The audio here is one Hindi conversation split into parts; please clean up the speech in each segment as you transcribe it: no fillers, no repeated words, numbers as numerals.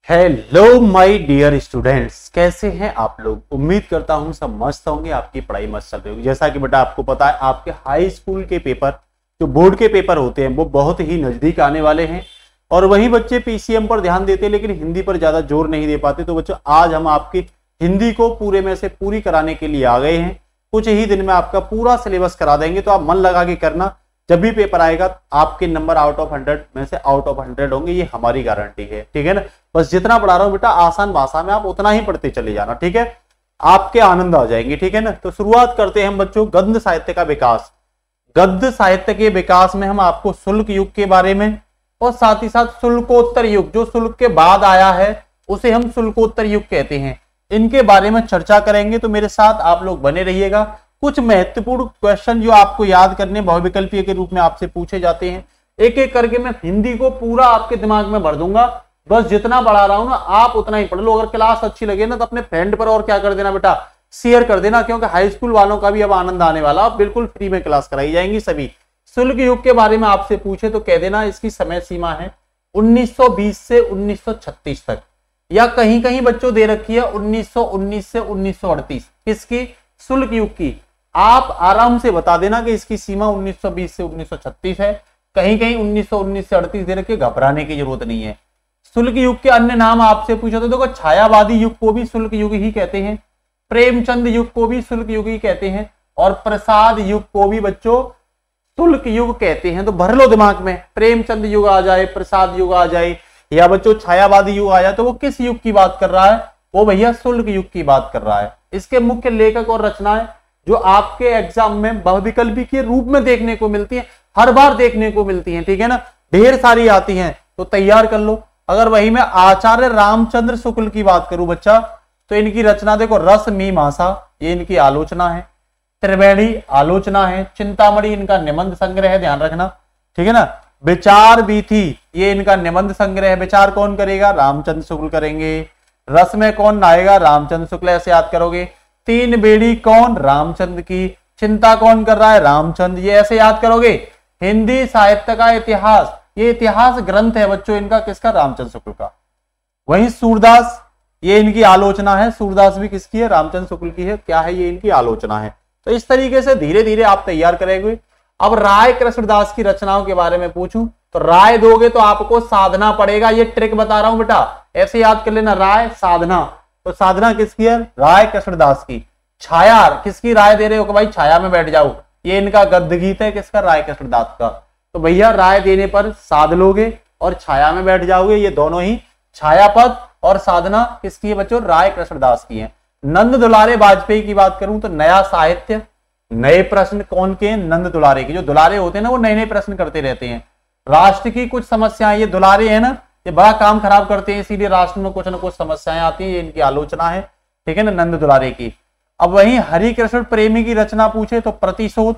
हेलो माय डियर स्टूडेंट्स, कैसे हैं आप लोग। उम्मीद करता हूं सब मस्त होंगे, आपकी पढ़ाई मस्त चल रही होगी। जैसा कि बेटा आपको पता है, आपके हाई स्कूल के पेपर जो बोर्ड के पेपर होते हैं वो बहुत ही नजदीक आने वाले हैं और वही बच्चे पीसीएम पर ध्यान देते हैं लेकिन हिंदी पर ज्यादा जोर नहीं दे पाते। तो बच्चों आज हम आपकी हिंदी को पूरे में से पूरी कराने के लिए आ गए हैं। कुछ ही दिन में आपका पूरा सिलेबस करा देंगे, तो आप मन लगा के करना। जब भी पेपर आएगा आपके नंबर आउट ऑफ 100 में से आउट ऑफ 100 होंगे, ये हमारी गारंटी है। ठीक है ना। बस जितना पढ़ा रहा हूं बेटा आसान भाषा में आप उतना ही पढ़ते चले जाना। ठीक है, आपके आनंद आ जाएंगे। ठीक है ना। तो शुरुआत करते हैं हम बच्चों गद्य साहित्य का विकास। गद्य साहित्य के विकास में हम आपको शुल्क युग के बारे में और साथ ही साथ शुल्कोत्तर युग, जो शुल्क के बाद आया है उसे हम शुल्कोत्तर युग कहते हैं, इनके बारे में चर्चा करेंगे। तो मेरे साथ आप लोग बने रहिएगा। कुछ महत्वपूर्ण क्वेश्चन जो आपको याद करने बहुविकल्पीय के रूप में आपसे पूछे जाते हैं, एक एक करके मैं हिंदी को पूरा आपके दिमाग में भर दूंगा। बस जितना पढ़ा रहा हूं ना आप उतना ही पढ़ लो। अगर क्लास अच्छी लगे ना तो अपने फ्रेंड पर और क्या कर देना बेटा, शेयर कर देना, क्योंकि हाई स्कूल वालों का भी अब आनंद आने वाला। अब बिल्कुल फ्री में क्लास कराई जाएंगी सभी। शुल्क युग के बारे में आपसे पूछे तो कह देना इसकी समय सीमा है 1920 से 1936 तक, या कहीं कहीं बच्चों दे रखी है 1919 से 1938। किसकी? शुल्क युग की। आप आराम से बता देना कि इसकी सीमा 1920 से 1936 है, कहीं कहीं 1919 से 38 दे रखी है, घबराने की जरूरत नहीं है। शुल्क युग के अन्य नाम आपसे पूछो तो देखो, छायावादी युग को भी शुल्क युग ही कहते हैं, प्रेमचंद युग को भी शुल्क युग ही कहते हैं और प्रसाद युग को भी बच्चों शुल्क युग कहते हैं। तो भर लो दिमाग में, प्रेमचंद युग आ जाए, प्रसाद युग आ जाए या बच्चों छायावादी युग आ जाए तो वो किस युग की बात कर रहा है? वो भैया शुल्क युग की बात कर रहा है। इसके मुख्य लेखक और रचनाएं जो आपके एग्जाम में बहुविकल्पी के रूप में देखने को मिलती है, हर बार देखने को मिलती है। ठीक है ना, ढेर सारी आती हैं तो तैयार कर लो। अगर वही मैं आचार्य रामचंद्र शुक्ल की बात करूं बच्चा, तो इनकी रचना देखो, रस मीमांसा ये इनकी आलोचना है, त्रिवेणी आलोचना है, चिंतामणि इनका निबंध संग्रह है, ध्यान रखना। ठीक है ना। विचार बीथी ये इनका निबंध संग्रह है। विचार कौन करेगा? रामचंद्र शुक्ल करेंगे। रस में कौन नहाएगा? रामचंद्र शुक्ल, ऐसे याद करोगे। तीन बेड़ी कौन? रामचंद्र की। चिंता कौन कर रहा है? रामचंद्र, ये ऐसे याद करोगे। हिंदी साहित्य का इतिहास, ये इतिहास ग्रंथ है बच्चों इनका, किसका? रामचंद्र शुक्ल का। वहीं सूरदास ये इनकी आलोचना है। सूरदास भी किसकी है? रामचंद्र शुक्ल की है। क्या है? ये इनकी आलोचना है। तो इस तरीके से धीरे धीरे आप तैयार करेंगे। अब राय कृष्णदास की रचनाओं के बारे में पूछूं तो राय दोगे तो आपको साधना पड़ेगा। ये ट्रिक बता रहा हूं बेटा, ऐसे याद कर लेना, राय साधना। तो साधना किसकी है? राय कृष्णदास की। छाया किसकी राय दे रहे हो कि भाई छाया में बैठ जाओ, ये इनका गद्य गीत है, किसका? राय कृष्णदास का। तो भैया राय देने पर साध लोगे और छाया में बैठ जाओगे। ये दोनों ही, छायापद और साधना किसकी है बच्चों? राय कृष्णदास की है। नंद दुलारे वाजपेयी की बात करूं तो नया साहित्य, नए प्रश्न कौन के? नंद दुलारे के। जो दुलारे होते हैं ना वो नए नए प्रश्न करते रहते हैं। राष्ट्र की कुछ समस्याएं, ये दुलारे है ना, ये बड़ा काम खराब करते हैं, इसीलिए राष्ट्र में कुछ ना कुछ समस्याएं आती हैं। ये इनकी आलोचना है। ठीक है ना, नंद दुलारे की। अब वहीं हरिकृष्ण प्रेमी की रचना पूछे तो प्रतिशोध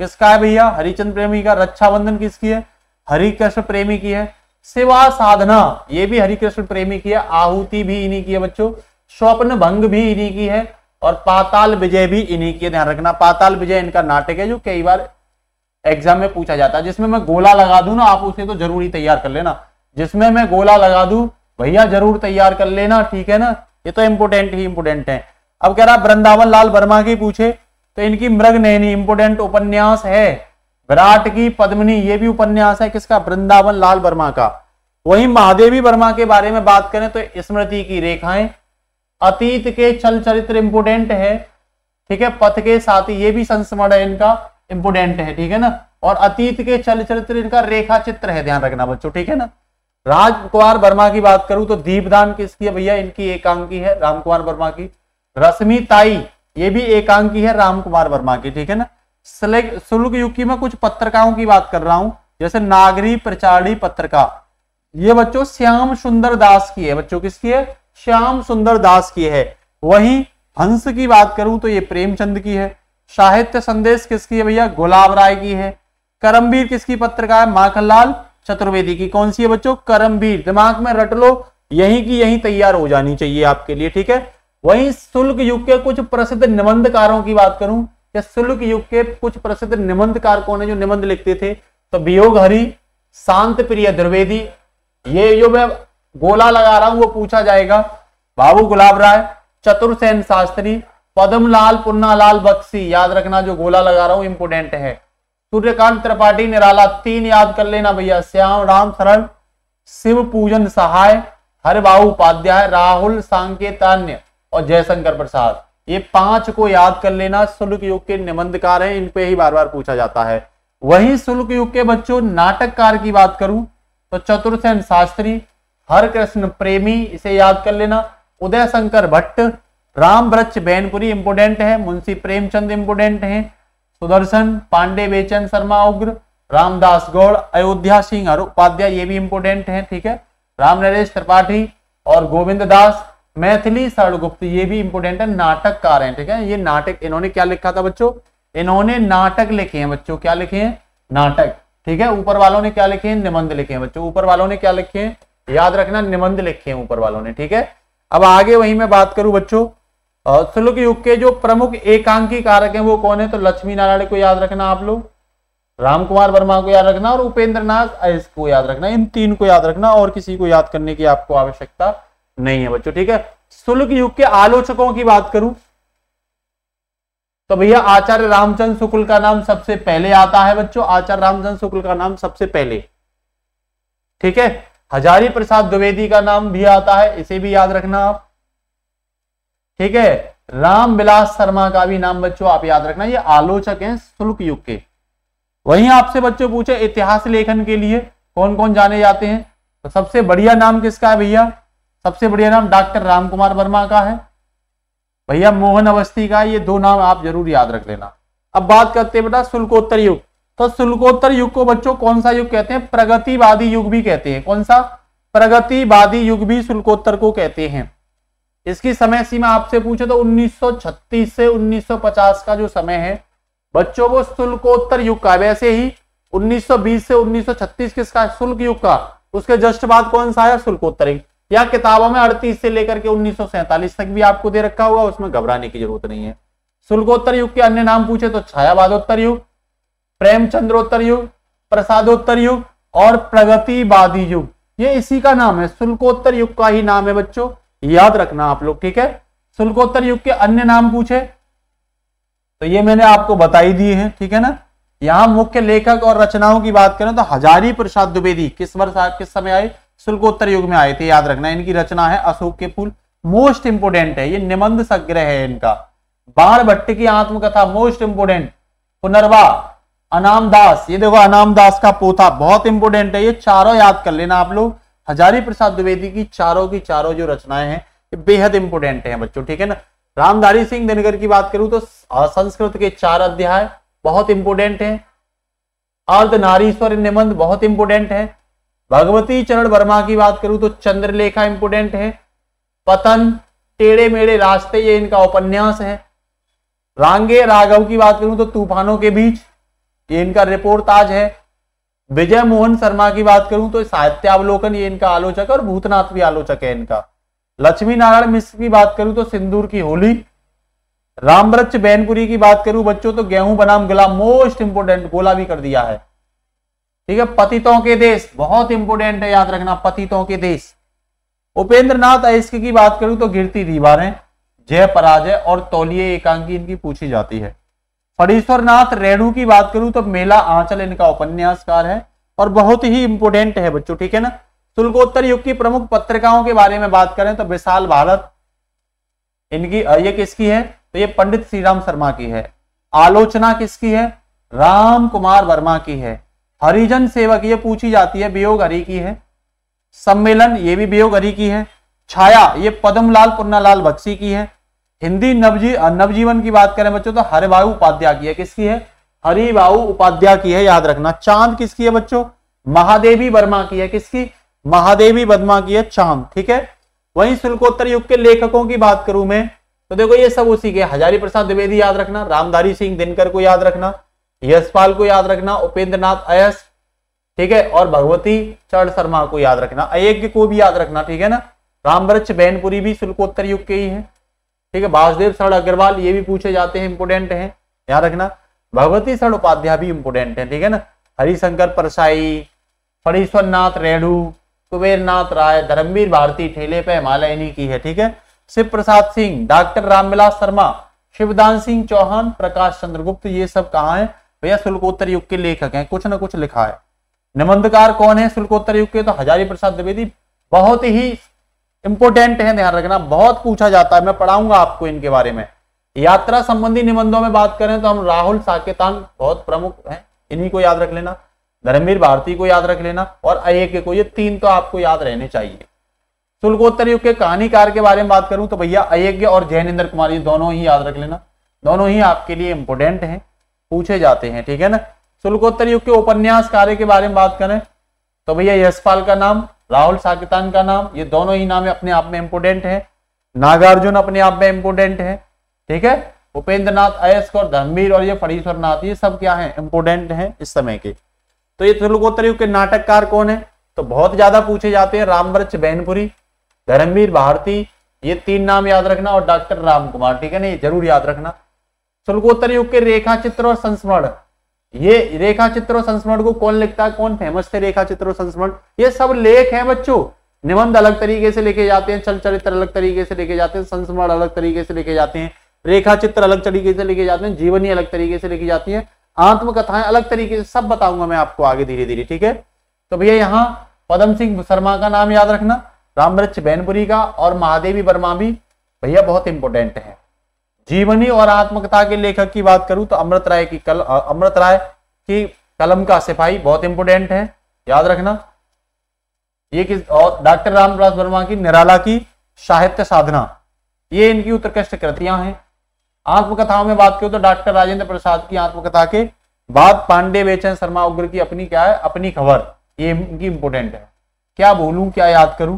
किसका है भैया? हरिचंद्र प्रेमी का। रक्षाबंधन किसकी है? हरिकृष्ण प्रेमी की है। सेवा साधना ये भी हरिकृष्ण प्रेमी की है। आहुति भी इन्हीं की है बच्चों। स्वप्न भंग भी इन्हीं की है और पाताल विजय भी इन्हीं की है। ध्यान रखना, पाताल विजय इनका नाटक है जो कई बार एग्जाम में पूछा जाता है। जिसमें मैं गोला लगा दूं ना, आप उसे तो जरूर ही तैयार कर लेना। जिसमें मैं गोला लगा दूं भैया जरूर तैयार कर लेना। ठीक है ना, ये तो इंपोर्टेंट ही इंपोर्टेंट है। अब कह रहा वृंदावन लाल वर्मा की पूछे तो इनकी मृगनयनी इंपोर्टेंट उपन्यास है। विराट की पद्मिनी ये भी उपन्यास है, किसका? वृंदावन लाल वर्मा का। वहीं महादेवी वर्मा के बारे में बात करें तो स्मृति की रेखाएं, अतीत के चल चरित्र इंपोर्टेंट है। ठीक है, पथ के साथी ये भी संस्मरण है इनका, इंपोर्टेंट है। ठीक है ना, और अतीत के चल चरित्र इनका रेखा चित्र है, ध्यान रखना बच्चों। ठीक है ना। राजकुमार वर्मा की बात करूं तो दीपदान किसकी है भैया? इनकी एकांकी है, रामकुमार वर्मा की। रश्मि ताई ये भी एकांकी है, रामकुमार वर्मा की। ठीक है ना। शुल्क युग की मैं कुछ पत्रिकाओं की बात कर रहा हूं, जैसे नागरी प्रचारणी पत्रिका, ये बच्चों श्याम सुंदर दास की है। बच्चों किसकी है? श्याम सुंदर दास की है। वहीं हंस की बात करूं तो ये प्रेमचंद की है। साहित्य संदेश किसकी है भैया? गुलाब राय की है। करमवीर किसकी पत्रिका है? माखनलाल चतुर्वेदी की। कौन सी है बच्चों? करमवीर। दिमाग में रट लो, यहीं की यहीं तैयार हो जानी चाहिए आपके लिए। ठीक है। वहीं शुल्क युग के कुछ प्रसिद्ध निबंधकारों की बात करूं, या शुल्क युग के कुछ प्रसिद्ध निबंधकार कौन है जो निबंध लिखते थे? तो वियोग हरि, शांत प्रिय द्विवेदी, ये जो मैं गोला लगा रहा हूं वो पूछा जाएगा। बाबू गुलाब राय, चतुर्सेन शास्त्री, पद्मलाल पुन्नालाल बख्शी, याद रखना जो गोला लगा रहा हूं इंपोर्टेंट है। सूर्यकांत त्रिपाठी निराला, 3 याद कर लेना भैया। श्याम राम शरण, शिव पूजन सहाय, हरबाबू उपाध्याय, राहुल सांकेतान्य और जयशंकर प्रसाद, ये 5 को याद कर लेना। शुल्क युग के निबंधकार हैं, इन पे ही बार बार पूछा जाता है। वही शुल्क युग के बच्चों नाटककार की बात करूं तो चतुर्सेन शास्त्री, हरकृष्ण प्रेमी, इसे याद कर लेना। उदय शंकर भट्ट, राम वृक्ष बैनपुरी इंपोर्टेंट है। मुंशी प्रेमचंद इंपोर्टेंट है। सुदर्शन पांडे, बेचन शर्मा उग्र, रामदास गौड़, अयोध्या सिंह उपाध्याय, ये भी इंपोर्टेंट है। ठीक है, राम नरेश त्रिपाठी और गोविंद दास, मैथिली शरणगुप्त, ये भी इंपोर्टेंट है, नाटककार हैं। ठीक है, ये नाटक इन्होंने क्या लिखा था बच्चों, इन्होंने नाटक लिखे हैं बच्चों। क्या लिखे हैं, नाटक। ठीक है, ऊपर वालों ने क्या लिखे हैं, निबंध लिखे हैं बच्चों। ऊपर वालों ने क्या लिखे हैं, याद रखना, निबंध लिखे हैं ऊपर वालों ने। ठीक है, अब आगे वही मैं बात करूं बच्चों, शुल्क युग के जो प्रमुख एकांकी कारक हैं वो कौन है, तो लक्ष्मी नारायण को याद रखना आप लोग, राम कुमार वर्मा को याद रखना और उपेंद्र नाथ अयस्क को याद रखना। इन 3 को याद रखना और किसी को याद करने की आपको आवश्यकता नहीं है बच्चों। ठीक है, शुल्क युग के आलोचकों की बात करूं तो भैया आचार्य रामचंद्र शुक्ल का नाम सबसे पहले आता है बच्चों। आचार्य रामचंद्र शुक्ल का नाम सबसे पहले। ठीक है, हजारी प्रसाद द्विवेदी का नाम भी आता है, इसे भी याद रखना आप। ठीक है, राम विलास शर्मा का भी नाम बच्चों आप याद रखना, ये आलोचक हैं शुल्क युग के। वहीं आपसे बच्चों पूछे इतिहास लेखन के लिए कौन कौन जाने जाते हैं, तो सबसे बढ़िया नाम किसका है भैया, सबसे बढ़िया नाम डॉक्टर राम कुमार वर्मा का है, भैया मोहन अवस्थी का। ये 2 नाम आप जरूर याद रख लेना। अब बात करते हैं बेटा शुल्कोत्तर युग। तो शुल्कोत्तर युग को बच्चों कौन सा युग कहते हैं, प्रगतिवादी युग भी कहते हैं। कौन सा, प्रगतिवादी युग भी शुल्कोत्तर को कहते हैं। इसकी समय सीमा आपसे पूछे तो 1936 से 1950 का जो समय है बच्चों वो शुल्कोत्तर युग का। वैसे ही 1920 से 1936 किसका, शुल्क युग का। उसके जस्ट बाद कौन सा है, शुल्कोत्तर युग। या किताबों में 38 से लेकर के 1947 तक भी आपको दे रखा होगा, उसमें घबराने की जरूरत नहीं है। शुल्कोत्तर युग के अन्य नाम पूछे तो छायावादोत्तर युग, प्रेमचंद्रोत्तर युग, प्रसादोत्तर युग और प्रगतिवादी युग, ये इसी का नाम है, शुल्कोत्तर युग का ही नाम है बच्चों, याद रखना आप लोग। ठीक है, शुल्कोत्तर युग के अन्य नाम पूछे तो ये मैंने आपको बताई दिए हैं। ठीक है ना, यहां मुख्य लेखक और रचनाओं की बात करें तो हजारी प्रसाद द्विवेदी किस वर्ष किस समय आए, शुल्कोत्तर युग में आए थे, याद रखना। इनकी रचना है अशोक के फूल, मोस्ट इंपोर्टेंट है, ये निबंध संग्रह है इनका। बाण भट्ट की आत्मकथा मोस्ट इंपोर्टेंट। पुनर्वा, अनाम दास, ये देखो अनाम दास का पोथा बहुत इंपोर्टेंट है, ये चारों याद कर लेना आप लोग। हजारी प्रसाद द्विवेदी की चारों जो रचनाएं हैं ये बेहद इंपोर्टेंट है बच्चों। ठीक है ना, रामधारी सिंह दिनकर की बात करूं तो संस्कृत के 4 अध्याय बहुत इंपोर्टेंट है। अर्धनारीश्वर निबंध बहुत इंपोर्टेंट है। भगवती चरण वर्मा की बात करूं तो चंद्रलेखा इंपोर्टेंट है। पतन, टेढ़े मेढ़े रास्ते, ये इनका उपन्यास है। रांगे राघव की बात करूं तो तूफानों के बीच, ये इनका रिपोर्टाज है। विजय मोहन शर्मा की बात करूं तो साहित्यावलोकन, ये इनका आलोचक, और भूतनाथ भी आलोचक है इनका। लक्ष्मी नारायण मिश्र की बात करूं तो सिंदूर की होली। रामवृक्ष बैनपुरी की बात करूं बच्चों तो गेहूं बनाम गुलाम, मोस्ट इंपोर्टेंट, गोला भी कर दिया है। ठीक है, पतितों के देश बहुत इंपोर्टेंट है, याद रखना, पतितों के देश। उपेंद्र नाथ अयस्क की बात करूं तो गिरती दीवारें, जय पराजय और तौलिए एकांकी इनकी पूछी जाती है। फणीश्वर नाथ रेणु की बात करूं तो मेला आंचल इनका उपन्यासकार है और बहुत ही इंपोर्टेंट है बच्चों। ठीक है ना, शुल्कोत्तर युग की प्रमुख पत्रिकाओं के बारे में बात करें तो विशाल भारत इनकी, ये किसकी है, तो ये पंडित श्रीराम शर्मा की है। आलोचना किसकी है, राम कुमार वर्मा की है। हरिजन सेवक, ये पूछी जाती है, वियोग हरि की है। सम्मेलन, ये भी वियोग हरि की है। छाया, ये पद्मलाल पुन्नालाल बख्शी की है। हिंदी नवजीवन की बात करें बच्चों तो हरिबाबू उपाध्याय की है। किसकी है, हरिबाबू उपाध्याय की है, याद रखना। चांद किसकी है बच्चों, महादेवी वर्मा की है। किसकी, महादेवी वर्मा की है चांद। ठीक है, वहीं शुल्कोत्तर युग के लेखकों की बात करूं मैं तो देखो ये सब उसी के, हजारी प्रसाद द्विवेदी याद रखना, रामधारी सिंह दिनकर को याद रखना, यशपाल को याद रखना, उपेंद्र नाथ अयस्क, ठीक है, और भगवती चरण शर्मा को याद रखना, अयज्ञ को भी याद रखना। ठीक है ना, रामवृक्ष बैनपुरी भी शुल्कोत्तर युग के ही है। ठीक है, वासुदेव शरण अग्रवाल, ये भी पूछे जाते हैं, इंपोर्टेंट है, याद रखना। भगवती शरण उपाध्याय भी इंपोर्टेंट है। ठीक है ना, हरिशंकर परसाई, फणीश्वर नाथ रेणु, कुबेरनाथ राय, धर्मवीर भारती, ठेले पे हिमालय इन्हीं की है, ठीक है। शिव प्रसाद सिंह, डॉक्टर रामविलास शर्मा, शिवदान सिंह चौहान, प्रकाश चंद्र गुप्त, ये सब कहाँ है भैया, शुल्कोत्तर युग के लेखक हैं, कुछ ना कुछ लिखा है। निबंधकार कौन है शुल्कोत्तर युग के, तो हजारी प्रसाद द्विवेदी, बहुत ही इंपोर्टेंट है, ध्यान रखना, बहुत पूछा जाता है, मैं पढ़ाऊंगा आपको इनके बारे में। यात्रा संबंधी निबंधों में बात करें तो हम राहुल साकेतान बहुत प्रमुख हैं, इन्हीं को याद रख लेना, धर्मवीर भारती को याद रख लेना और अय्यज्ञ को, ये तीन तो आपको याद रहने चाहिए। शुल्कोत्तर युग के कहानीकार के बारे में बात करूं तो भैया अय्यज्ञ और जैनेन्द्र कुमार, ये दोनों ही याद रख लेना, दोनों ही आपके लिए इंपोर्टेंट हैं, पूछे जाते हैं, ठीक है ना। शुल्कोत्तर युग के उपन्यासकार के बारे में बात करें तो भैया यशपाल का नाम, राहुल साकेतान का नाम, ये दोनों ही नाम अपने आप में इंपोर्टेंट है। नागार्जुन अपने आप में इंपोर्टेंट है, ठीक है। उपेंद्र नाथ अयस्क और धर्मवीर और ये फणीश्वर नाथ, ये सब क्या है, इंपोर्टेंट है इस समय के। तो ये शुल्कोत्तर युग के नाटककार कौन है, तो बहुत ज्यादा पूछे जाते हैं, रामवृक्ष बैनपुरी, धर्मवीर भारती, ये तीन नाम याद रखना, और डॉक्टर राम कुमार, ठीक है ना, ये जरूर याद रखना। शुल्कोत्तर युग के रेखा चित्र और संस्मरण, ये रेखा चित्र और संस्मरण को कौन लिखता है, कौन फेमस थे रेखा चित्र और संस्मरण, ये सब लेख हैं बच्चों। निबंध अलग तरीके से लिखे जाते हैं, चल चरित्र अलग तरीके से लिखे जाते हैं, संस्मरण अलग तरीके से लिखे जाते हैं, रेखा चित्र अलग तरीके से लिखे जाते हैं, जीवनी अलग तरीके से लिखी जाती है, आत्मकथाएं अलग तरीके से, सब बताऊंगा मैं आपको आगे धीरे धीरे, ठीक है। तो भैया यहाँ पदम सिंह शर्मा का नाम याद रखना, रामवृक्ष बैनपुरी का, और महादेवी वर्मा भी भैया बहुत इंपोर्टेंट है। जीवनी और आत्मकथा के लेखक की बात करूं तो अमृत राय की कलम का सिपाही बहुत इंपोर्टेंट है, याद रखना। ये किस, और डॉक्टर रामविलास वर्मा की निराला की साहित्य साधना, ये इनकी उत्कृष्ट कृतियां हैं। आत्मकथाओं में बात करूं तो डॉक्टर राजेंद्र प्रसाद की आत्मकथा के बाद पांडे बेचन शर्मा उग्र की अपनी क्या है, अपनी खबर, ये इनकी इंपोर्टेंट है। क्या बोलूं क्या याद करूं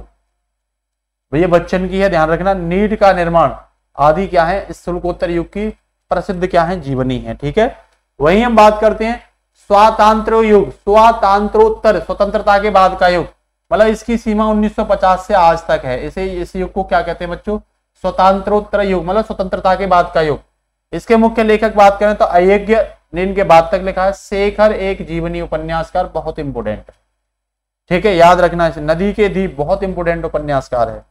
भैया, बच्चन की है, ध्यान रखना। नीट का निर्माण आदि क्या है, इस शुल्कोत्तर युग की प्रसिद्ध क्या है, जीवनी है, ठीक है। वहीं हम बात करते हैं स्वातंत्र युग, स्वातंत्रोत्तर, स्वतंत्रता के बाद का युग, मतलब इसकी सीमा 1950 से आज तक है, इस युग को क्या कहते हैं बच्चों, स्वतंत्रोत्तर युग, मतलब स्वतंत्रता के बाद का युग। इसके मुख्य लेखक बात करें तो अय्यज्ञ ने इनके बाद तक लिखा है। शेखर एक जीवनी उपन्यासकार, बहुत इंपोर्टेंट है, ठीक है, याद रखना इसे। नदी के द्वीप बहुत इंपोर्टेंट उपन्यासकार है,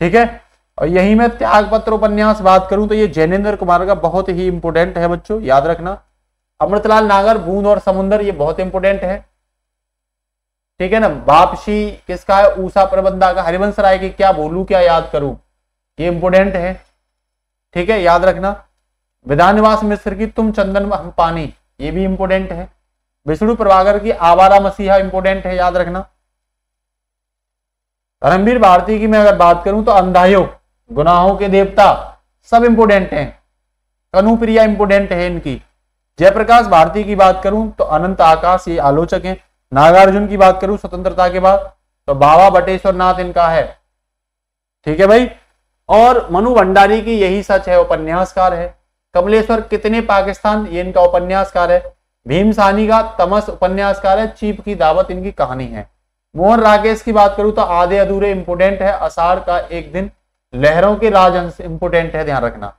ठीक है। और यही मैं त्यागपत्र उपन्यास बात करूं तो ये जैनेन्द्र कुमार का बहुत ही इंपोर्टेंट है बच्चों, याद रखना। अमृतलाल नागर बूंद और समुंदर, ये बहुत इंपोर्टेंट है, ठीक है ना। वापसी किसका है, ऊषा प्रबंधा का। हरिवंश राय की क्या बोलूं क्या याद करूं, ये इंपोर्टेंट है, ठीक है, याद रखना। विधानवास मिश्र की तुम चंदन हम पानी, ये भी इंपोर्टेंट है। विष्णु प्रभाकर की आवारा मसीहा इंपोर्टेंट है, याद रखना। धर्मवीर भारती की मैं अगर बात करूं तो अंधायोग, गुनाहों के देवता, सब इंपोर्टेंट हैं। कनुप्रिया इंपोर्टेंट है इनकी। जयप्रकाश भारती की बात करूं तो अनंत आकाश, ये आलोचक हैं। नागार्जुन की बात करूं स्वतंत्रता के बाद तो बाबा बटेश्वर नाथ इनका है, ठीक है भाई। और मनु भंडारी की यही सच है, उपन्यासकार है। कमलेश्वर कितने पाकिस्तान, ये इनका उपन्यासकार है। भीम साहनी का तमस उपन्यासकार है। चीप की दावत इनकी कहानी है। मोहन राकेश की बात करूं तो आधे अधूरे इंपोर्टेंट है। आषाढ़ का एक दिन, लहरों के राजहंस इंपोर्टेंट है, ध्यान रखना।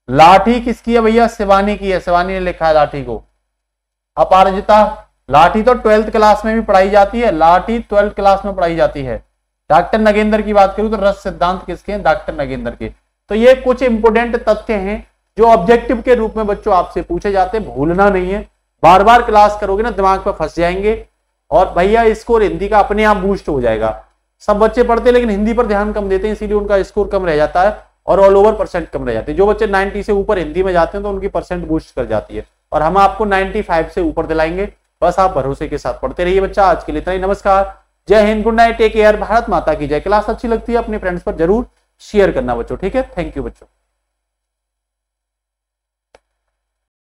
लाठी किसकी है भैया, शिवानी की है, शिवानी ने लिखा है लाठी को। अपराजिता, लाठी तो 12th क्लास में भी पढ़ाई जाती है, लाठी 12th क्लास में पढ़ाई जाती है। डॉक्टर नगेंद्र की बात करूं तो रस सिद्धांत किसके हैं, डॉक्टर नगेंद्र के। तो ये कुछ इंपोर्टेंट तथ्य हैं जो ऑब्जेक्टिव के रूप में बच्चों आपसे पूछे जाते हैं, भूलना नहीं है। बार बार क्लास करोगे ना दिमाग पर फंस जाएंगे, और भैया स्कोर हिंदी का अपने आप बूस्ट हो जाएगा। सब बच्चे पढ़ते हैं लेकिन हिंदी पर ध्यान कम देते हैं, इसीलिए उनका स्कोर कम रह जाता है और ऑल ओवर परसेंट कम रह जाती है। जो बच्चे 90 से ऊपर हिंदी में जाते हैं तो उनकी परसेंट बूस्ट कर जाती है, और हम आपको 95 से ऊपर दिलाएंगे। बस आप भरोसे के साथ पढ़ते रहिए बच्चा। आज के लिए इतना ही, नमस्कार, जय Hind, good night, take care, Bharat माता की जय। क्लास अच्छी लगती है अपने फ्रेंड्स पर जरूर शेयर करना बच्चों, ठीक है। थैंक यू बच्चों।